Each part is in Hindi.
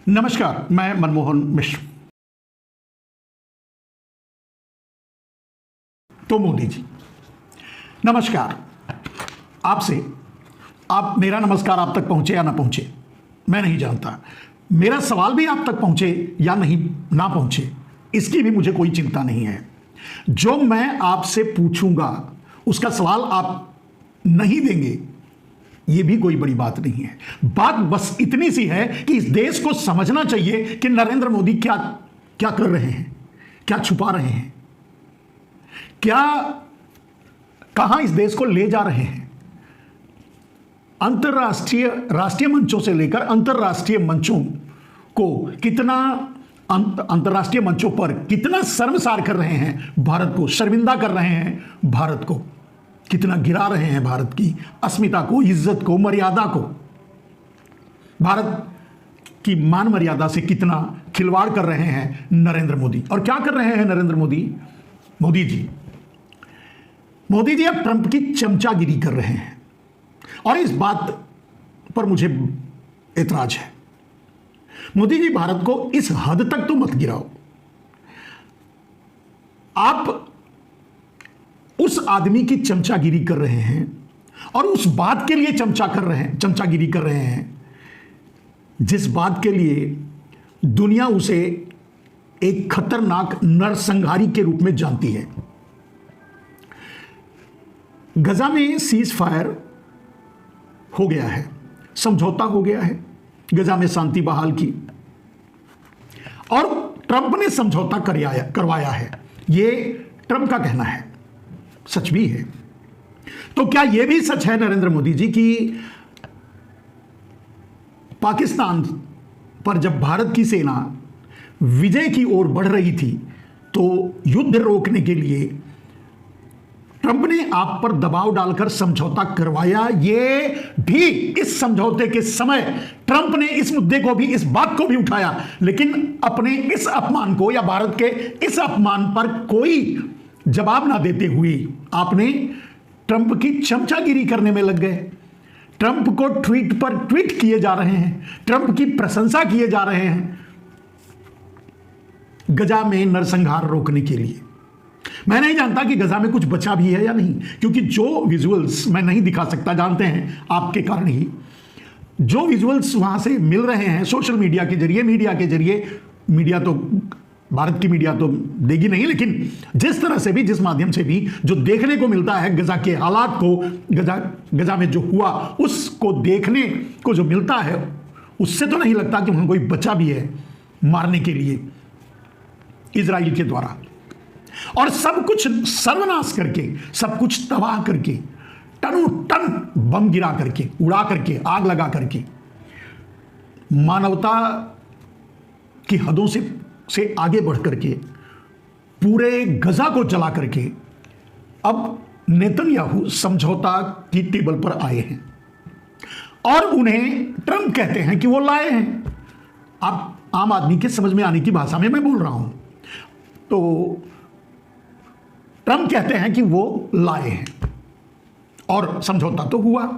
नमस्कार, मैं मनमोहन मिश्र। तो मोदी जी, नमस्कार। आप मेरा नमस्कार आप तक पहुंचे या ना पहुंचे मैं नहीं जानता। मेरा सवाल भी आप तक पहुंचे या नहीं ना पहुंचे इसकी भी मुझे कोई चिंता नहीं है। जो मैं आपसे पूछूंगा उसका सवाल आप नहीं देंगे ये भी कोई बड़ी बात नहीं है। बात बस इतनी सी है कि इस देश को समझना चाहिए कि नरेंद्र मोदी क्या क्या कर रहे हैं, क्या छुपा रहे हैं, कहां इस देश को ले जा रहे हैं। राष्ट्रीय मंचों से लेकर अंतर्राष्ट्रीय मंचों को कितना अंतर्राष्ट्रीय मंचों पर कितना शर्मसार कर रहे हैं, भारत को शर्मिंदा कर रहे हैं, भारत को कितना गिरा रहे हैं, भारत की अस्मिता को, इज्जत को, मर्यादा को, भारत की मान मर्यादा से कितना खिलवाड़ कर रहे हैं नरेंद्र मोदी। और क्या कर रहे हैं नरेंद्र मोदी? मोदी जी अब ट्रंप की चमचागिरी कर रहे हैं और इस बात पर मुझे एतराज है। मोदी जी, भारत को इस हद तक तो मत गिराओ। आप उस आदमी की चमचागिरी कर रहे हैं और उस बात के लिए चमचागिरी कर रहे हैं जिस बात के लिए दुनिया उसे एक खतरनाक नरसंहारी के रूप में जानती है। गजा में सीज फायर हो गया है, समझौता हो गया है, गजा में शांति बहाल की और ट्रंप ने समझौता करवाया है। यह ट्रंप का कहना है, सच भी है। तो क्या यह भी सच है नरेंद्र मोदी जी कि पाकिस्तान पर जब भारत की सेना विजय की ओर बढ़ रही थी तो युद्ध रोकने के लिए ट्रंप ने आप पर दबाव डालकर समझौता करवाया? ये भी इस समझौते के समय ट्रंप ने इस मुद्दे को भी, इस बात को भी उठाया, लेकिन अपने इस अपमान को या भारत के इस अपमान पर कोई जवाब ना देते हुए आपने ट्रंप की चमचागिरी करने में लग गए। ट्रंप को ट्वीट पर ट्वीट किए जा रहे हैं, ट्रंप की प्रशंसा किए जा रहे हैं गजा में नरसंहार रोकने के लिए। मैं नहीं जानता कि गजा में कुछ बचा भी है या नहीं, क्योंकि जो विजुअल्स मैं नहीं दिखा सकता, जानते हैं आपके कारण ही, जो विजुअल्स वहां से मिल रहे हैं सोशल मीडिया के जरिए, मीडिया तो भारत की मीडिया तो देगी नहीं, लेकिन जिस तरह से भी, जिस माध्यम से भी जो देखने को मिलता है गजा के हालात को, गजा में जो हुआ उसको देखने को जो मिलता है, उससे तो नहीं लगता कि वहां कोई बचा भी है मारने के लिए इजराइल के द्वारा। और सब कुछ सर्वनाश करके, सब कुछ तबाह करके, टनों टन बम गिरा करके, उड़ा करके, आग लगा करके, मानवता की हदों से आगे बढ़ करके, पूरे गजा को जला करके अब नेतन्याहू समझौता की टेबल पर आए हैं और उन्हें ट्रंप कहते हैं कि वो लाए हैं। आप आम आदमी के समझ में आने की भाषा में मैं बोल रहा हूं, तो ट्रंप कहते हैं कि वो लाए हैं और समझौता तो हुआ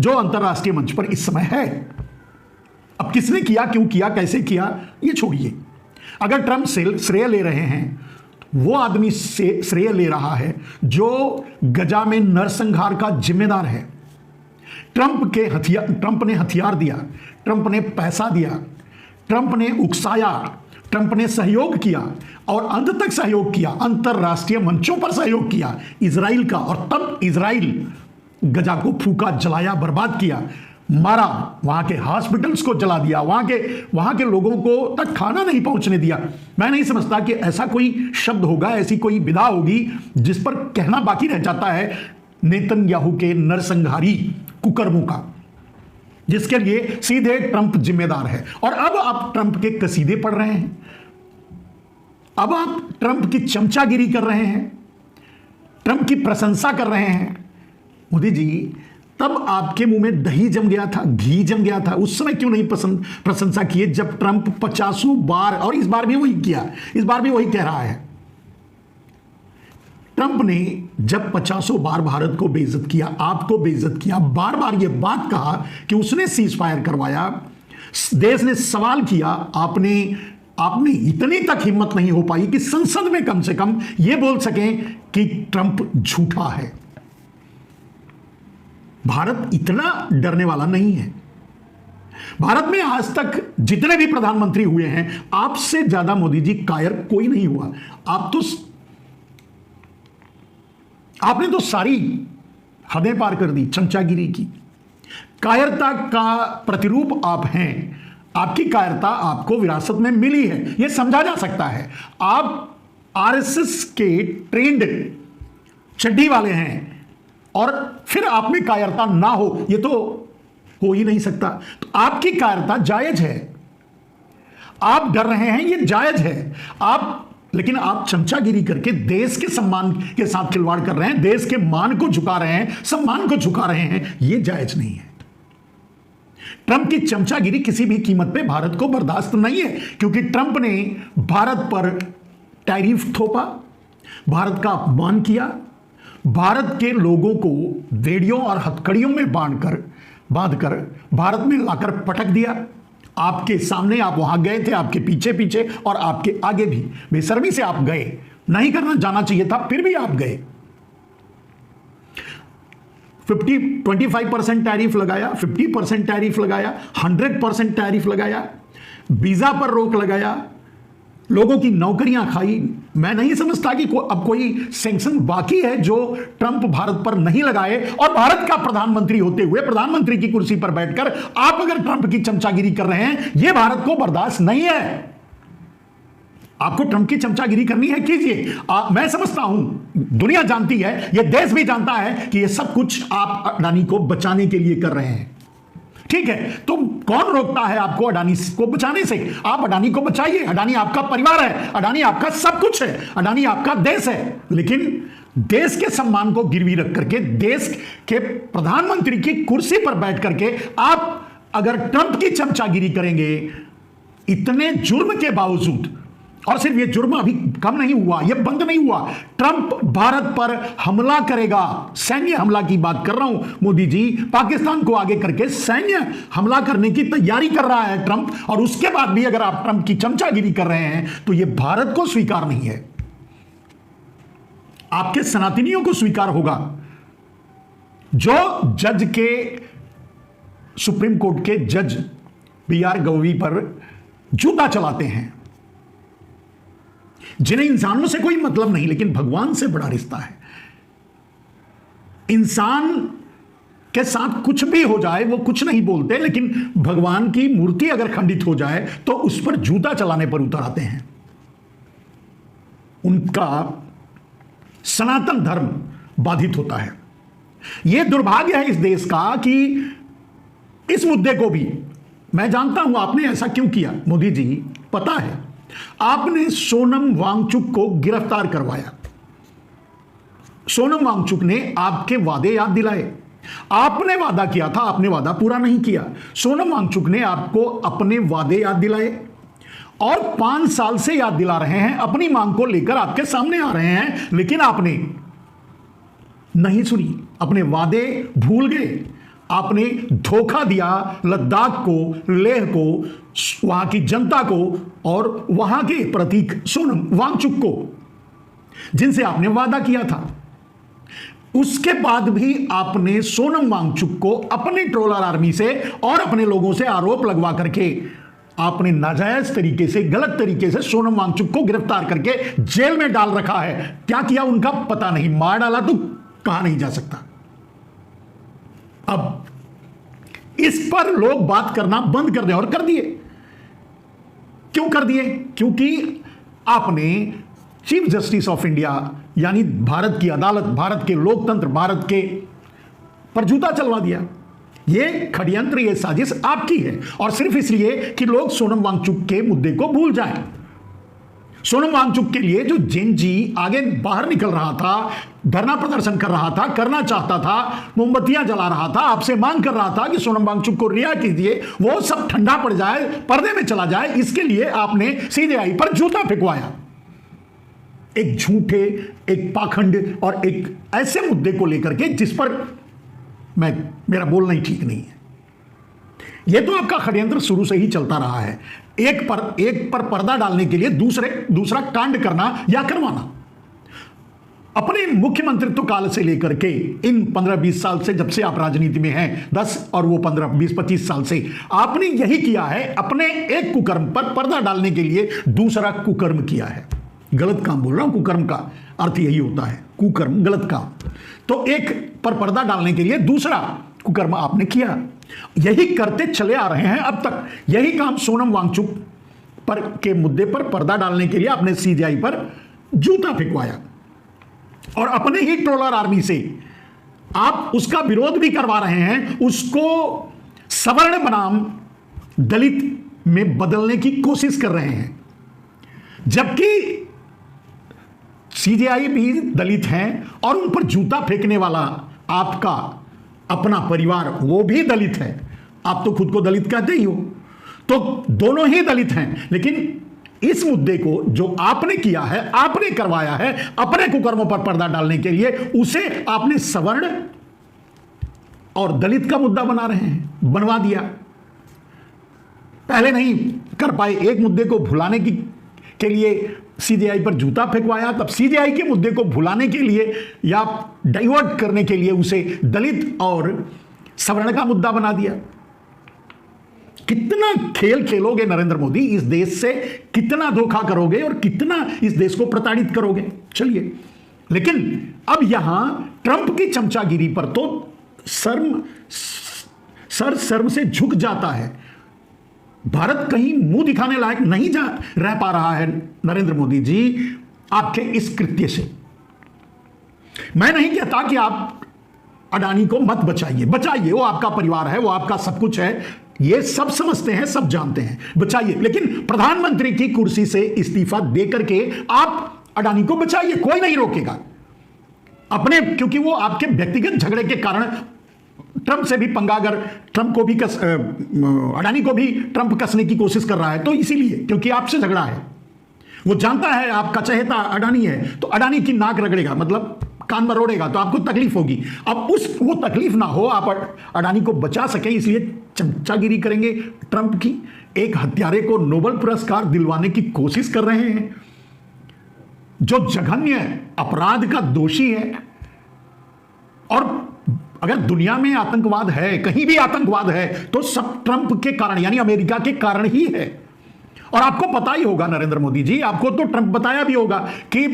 जो अंतर्राष्ट्रीय मंच पर इस समय है। अब किसने किया, क्यों किया, कैसे किया, ये छोड़िए। अगर ट्रंप श्रेय ले रहे हैं, वो आदमी से श्रेय ले रहा है जो गजा में नरसंहार का जिम्मेदार है। ट्रंप ने हथियार दिया, ट्रंप ने पैसा दिया, ट्रंप ने उकसाया, ट्रंप ने सहयोग किया और अंत तक सहयोग किया, अंतर्राष्ट्रीय मंचों पर सहयोग किया इजराइल का। और तब इजराइल गजा को फूका, जलाया, बर्बाद किया, मारा, वहां के हॉस्पिटल्स को जला दिया, वहां के लोगों को तक खाना नहीं पहुंचने दिया। मैं नहीं समझता कि ऐसा कोई शब्द होगा, ऐसी कोई विधा होगी जिस पर कहना बाकी रह जाता है नेतन्याहू के नरसंहारी कुकर्मों का, जिसके लिए सीधे ट्रंप जिम्मेदार है। और अब आप ट्रंप के कसीदे पढ़ रहे हैं, अब आप ट्रंप की चमचागिरी कर रहे हैं, ट्रंप की प्रशंसा कर रहे हैं। मोदी जी, तब आपके मुंह में दही जम गया था, घी जम गया था, उस समय क्यों नहीं प्रशंसा किए जब ट्रंप 50 बार, और इस बार भी वही किया, इस बार भी वही कह रहा है। ट्रंप ने जब 50 बार भारत को बेइज्जत किया, आपको बेइज्जत किया, बार बार यह बात कहा कि उसने सीज फायर करवाया, देश ने सवाल किया, आपने इतनी तक हिम्मत नहीं हो पाई कि संसद में कम से कम यह बोल सकें कि ट्रंप झूठा है। भारत इतना डरने वाला नहीं है। भारत में आज तक जितने भी प्रधानमंत्री हुए हैं, आपसे ज्यादा मोदी जी कायर कोई नहीं हुआ। आपने तो सारी हदें पार कर दी चमचागिरी की। कायरता का प्रतिरूप आप हैं। आपकी कायरता आपको विरासत में मिली है, यह समझा जा सकता है। आप आरएसएस के ट्रेंड चड्डी वाले हैं और फिर आप में कायरता ना हो, यह तो हो ही नहीं सकता। तो आपकी कायरता जायज है, आप डर रहे हैं, यह जायज है। लेकिन आप चमचागिरी करके देश के सम्मान के साथ खिलवाड़ कर रहे हैं, देश के मान को झुका रहे हैं, सम्मान को झुका रहे हैं, यह जायज नहीं है। ट्रंप की चमचागिरी किसी भी कीमत पे भारत को बर्दाश्त नहीं है, क्योंकि ट्रंप ने भारत पर टैरिफ थोपा, भारत का अपमान किया, भारत के लोगों को बेड़ियों और हथकड़ियों में बांधकर भारत में लाकर पटक दिया। आपके सामने, आप वहां गए थे, आपके पीछे पीछे और आपके आगे भी बेशर्मी से आप गए। नहीं करना जाना चाहिए था, फिर भी आप गए। 25% टैरिफ लगाया, 50% टैरिफ लगाया, 100% टैरिफ लगाया, वीजा पर रोक लगाया, लोगों की नौकरियां खाई। मैं नहीं समझता कि अब कोई सैंक्शन बाकी है जो ट्रंप भारत पर नहीं लगाए। और भारत का प्रधानमंत्री होते हुए, प्रधानमंत्री की कुर्सी पर बैठकर आप अगर ट्रंप की चमचागिरी कर रहे हैं, यह भारत को बर्दाश्त नहीं है। आपको ट्रंप की चमचागिरी करनी है, कीजिए। मैं समझता हूं, दुनिया जानती है, यह देश भी जानता है कि यह सब कुछ आप अडानी को बचाने के लिए कर रहे हैं। ठीक है, तो कौन रोकता है आपको अडानी को बचाने से? आप अडानी को बचाइए। अडानी आपका परिवार है, अडानी आपका सब कुछ है, अडानी आपका देश है। लेकिन देश के सम्मान को गिरवी रख करके, देश के प्रधानमंत्री की कुर्सी पर बैठ करके आप अगर ट्रंप की चमचागिरी करेंगे, इतने जुर्म के बावजूद, और सिर्फ ये जुर्म अभी कम नहीं हुआ, ये बंद नहीं हुआ, ट्रंप भारत पर हमला करेगा। सैन्य हमला की बात कर रहा हूं मोदी जी, पाकिस्तान को आगे करके सैन्य हमला करने की तैयारी कर रहा है ट्रंप। और उसके बाद भी अगर आप ट्रंप की चमचागिरी कर रहे हैं तो यह भारत को स्वीकार नहीं है, आपके सनातनियों को स्वीकार होगा, जो जज के, सुप्रीम कोर्ट के जज BR गवई पर जूता चलाते हैं, जिन्हें इंसानों से कोई मतलब नहीं, लेकिन भगवान से बड़ा रिश्ता है। इंसान के साथ कुछ भी हो जाए वो कुछ नहीं बोलते, लेकिन भगवान की मूर्ति अगर खंडित हो जाए तो उस पर जूता चलाने पर उतर आते हैं। उनका सनातन धर्म बाधित होता है। यह दुर्भाग्य है इस देश का कि इस मुद्दे को भी, मैं जानता हूं आपने ऐसा क्यों किया मोदी जी, पता है। आपने सोनम वांगचुक को गिरफ्तार करवाया। सोनम वांगचुक ने आपके वादे याद दिलाए। आपने वादा किया था, आपने वादा पूरा नहीं किया। सोनम वांगचुक ने आपको अपने वादे याद दिलाए और 5 साल से याद दिला रहे हैं, अपनी मांग को लेकर आपके सामने आ रहे हैं, लेकिन आपने नहीं सुनी, अपने वादे भूल गए। आपने धोखा दिया लद्दाख को, लेह को, वहां की जनता को और वहां के प्रतीक सोनम वांगचुक को, जिनसे आपने वादा किया था। उसके बाद भी आपने सोनम वांगचुक को अपने ट्रोलर आर्मी से और अपने लोगों से आरोप लगवा करके आपने नाजायज तरीके से, गलत तरीके से सोनम वांगचुक को गिरफ्तार करके जेल में डाल रखा है। क्या किया उनका पता नहीं, मार डाला तो कहा नहीं जा सकता। अब इस पर लोग बात करना बंद कर दें, और कर दिए। क्यों कर दिए? क्योंकि आपने चीफ जस्टिस ऑफ इंडिया यानी भारत की अदालत, भारत के लोकतंत्र, भारत के पर जूता चलवा दिया। यह षड्यंत्र, यह साजिश आपकी है, और सिर्फ इसलिए कि लोग सोनम वांगचुक के मुद्दे को भूल जाएं। सोनम वांगचुक के लिए जो जेन जी आगे बाहर निकल रहा था, धरना प्रदर्शन कर रहा था, करना चाहता था, मोमबत्तियां जला रहा था, आपसे मांग कर रहा था कि सोनम वांगचुक को रिहा कीजिए, वो सब ठंडा पड़ जाए, पर्दे में चला जाए, इसके लिए आपने सीजेआई पर जूता फेंकवाया। एक झूठे, एक पाखंड और एक ऐसे मुद्दे को लेकर के जिस पर मेरा बोलना ही ठीक नहीं है। यह तो आपका षड्यंत्र शुरू से ही चलता रहा है, एक पर पर्दा डालने के लिए दूसरा कांड करना या करवाना। अपने मुख्यमंत्रित्व काल से लेकर के इन 15-20 साल से, जब से आप राजनीति में हैं, 10 और वो 15-20-25 साल से, आपने यही किया है, अपने एक कुकर्म पर पर्दा डालने के लिए दूसरा कुकर्म किया है। गलत काम बोल रहा हूं, कुकर्म का अर्थ यही होता है, कुकर्म गलत काम। तो एक पर पर्दा डालने के लिए दूसरा कुकर्म आपने किया, यही करते चले आ रहे हैं अब तक। यही काम सोनम वांगचुक पर के मुद्दे पर पर्दा डालने के लिए आपने सीजेआई पर जूता फेंकवाया और अपने ही ट्रोलर आर्मी से आप उसका विरोध भी करवा रहे हैं, उसको सवर्ण बनाम दलित में बदलने की कोशिश कर रहे हैं, जबकि सीजेआई भी दलित हैं और उन पर जूता फेंकने वाला आपका अपना परिवार वो भी दलित है। आप तो खुद को दलित कहते ही हो, तो दोनों ही दलित हैं। लेकिन इस मुद्दे को जो आपने किया है, आपने करवाया है अपने कुकर्मों पर पर्दा डालने के लिए, उसे आपने सवर्ण और दलित का मुद्दा बना रहे हैं, बनवा दिया। पहले नहीं कर पाए, एक मुद्दे को भुलाने के लिए सीजेआई पर जूता फेंकवाया, तब सीजेआई के मुद्दे को भुलाने के लिए या डाइवर्ट करने के लिए उसे दलित और सवर्ण का मुद्दा बना दिया। कितना खेल खेलोगे नरेंद्र मोदी, इस देश से कितना धोखा करोगे और कितना इस देश को प्रताड़ित करोगे। चलिए, लेकिन अब यहां ट्रंप की चमचागिरी पर तो शर्म से झुक जाता है। भारत कहीं मुंह दिखाने लायक नहीं रह पा रहा है नरेंद्र मोदी जी आपके इस कृत्य से। मैं नहीं कहता कि आप अडानी को मत बचाइए, वो आपका परिवार है, वो आपका सब कुछ है, ये सब समझते हैं, सब जानते हैं, बचाइए। लेकिन प्रधानमंत्री की कुर्सी से इस्तीफा देकर के आप अडानी को बचाइए, कोई नहीं रोकेगा। अपने, क्योंकि वो आपके व्यक्तिगत झगड़े के कारण ट्रंप से भी पंगा, अगर ट्रंप को भी अडानी को भी ट्रंप कसने की कोशिश कर रहा है तो इसीलिए, क्योंकि आपसे झगड़ा है, वो जानता है आपका चहेता अडानी है, तो अडानी की नाक रगड़ेगा, मतलब कान मरोड़ेगा, तो आपको तकलीफ होगी। अब वो तकलीफ ना हो, आप अडानी को बचा सके, इसलिए चमचागिरी करेंगे ट्रंप की। एक हत्यारे को नोबेल पुरस्कार दिलवाने की कोशिश कर रहे हैं, जो जघन्य अपराध का दोषी है। और अगर दुनिया में आतंकवाद है, कहीं भी आतंकवाद है, तो सब ट्रंप के कारण, यानी अमेरिका के कारण ही है। और आपको पता ही होगा नरेंद्र मोदी जी, आपको तो ट्रंप बताया भी होगा कि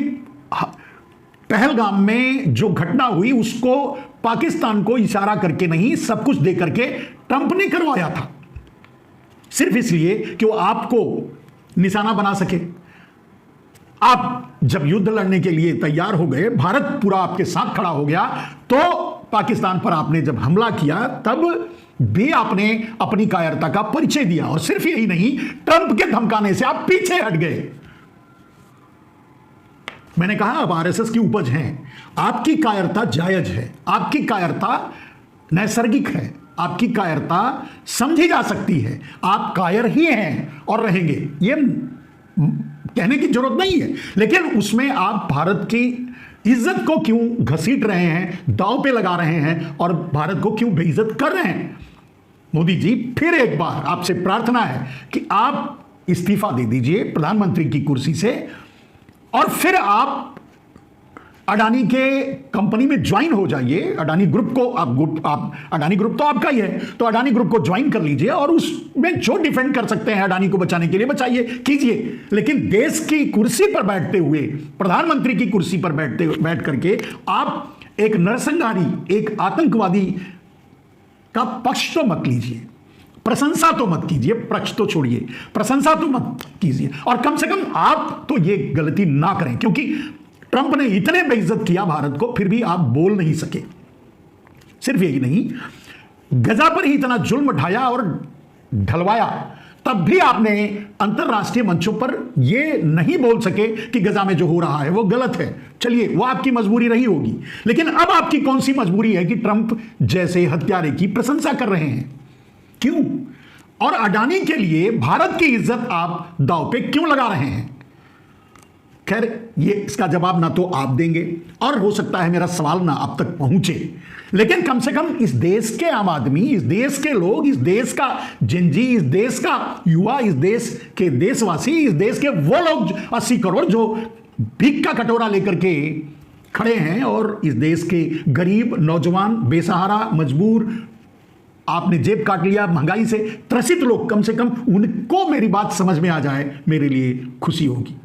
पहलगाम में जो घटना हुई उसको पाकिस्तान को इशारा करके नहीं, सब कुछ दे करके ट्रंप ने करवाया था, सिर्फ इसलिए कि वो आपको निशाना बना सके। आप जब युद्ध लड़ने के लिए तैयार हो गए, भारत पूरा आपके साथ खड़ा हो गया, तो पाकिस्तान पर आपने जब हमला किया तब भी आपने अपनी कायरता का परिचय दिया। और सिर्फ यही नहीं, ट्रंप के धमकाने से आप पीछे हट गए। मैंने कहा अब आरएसएस की उपज हैं, आपकी कायरता जायज है, आपकी कायरता नैसर्गिक है, आपकी कायरता समझी जा सकती है, आप कायर ही हैं और रहेंगे, ये कहने की जरूरत नहीं है। लेकिन उसमें आप भारत की इज्जत को क्यों घसीट रहे हैं, दांव पे लगा रहे हैं और भारत को क्यों बेइज्जत कर रहे हैं? मोदी जी, फिर एक बार आपसे प्रार्थना है कि आप इस्तीफा दे दीजिए प्रधानमंत्री की कुर्सी से और फिर आप अडानी के कंपनी में ज्वाइन हो जाइए। अडानी ग्रुप को आप अडानी ग्रुप तो आपका ही है, तो अडानी ग्रुप को ज्वाइन कर लीजिए और उसमें जो डिफेंड कर सकते हैं अडानी को बचाने के लिए बचाइए, कीजिए। लेकिन देश की कुर्सी पर बैठते हुए, प्रधानमंत्री की कुर्सी पर बैठ करके आप एक नरसंहारी, एक आतंकवादी का पक्ष तो मत लीजिए, प्रशंसा तो मत कीजिए, पक्ष तो छोड़िए, प्रशंसा तो मत कीजिए। और कम से कम आप तो ये गलती ना करें, क्योंकि ट्रंप ने इतने बेइज्जत किया भारत को, फिर भी आप बोल नहीं सके। सिर्फ यही नहीं, गजा पर ही इतना जुल्म ढाया और ढलवाया, तब भी आपने अंतरराष्ट्रीय मंचों पर यह नहीं बोल सके कि गजा में जो हो रहा है वो गलत है। चलिए, वो आपकी मजबूरी रही होगी, लेकिन अब आपकी कौन सी मजबूरी है कि ट्रंप जैसे हत्यारे की प्रशंसा कर रहे हैं? क्यों? और अडानी के लिए भारत की इज्जत आप दांव पे क्यों लगा रहे हैं? खैर, ये इसका जवाब ना तो आप देंगे और हो सकता है मेरा सवाल ना आप तक पहुंचे, लेकिन कम से कम इस देश के आम आदमी, इस देश के लोग, इस देश का जिंजी, इस देश का युवा, इस देश के देशवासी, इस देश के वो लोग 80 करोड़ जो भीख का कटोरा लेकर के खड़े हैं और इस देश के गरीब नौजवान, बेसहारा, मजबूर, आपने जेब काट लिया महंगाई से त्रसित लोग, कम से कम उनको मेरी बात समझ में आ जाए, मेरे लिए खुशी होगी।